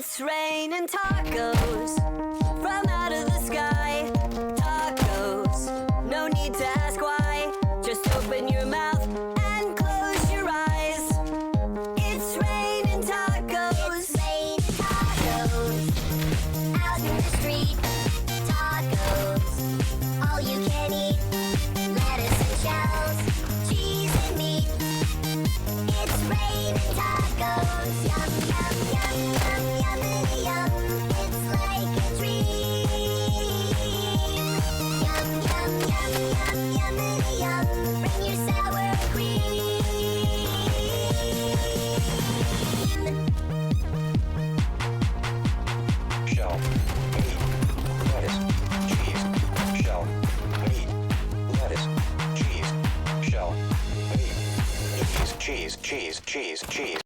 It's raining tacos from out of the sky. Tacos, no need to ask why. Just open your mouth and close your eyes. It's raining tacos. It's raining tacos out in the street. Tacos, all you can eat. Lettuce and shells, cheese and meat. It's raining tacos. Yum, yum, yum, yum, yummity yum. It's like a dream. Yum, yum, yum, yum, yummity yum. Bring your sour cream. Shell, meat, lettuce, cheese. Shell, meat, lettuce, cheese. Shell, meat, cheese, cheese, cheese, cheese, cheese.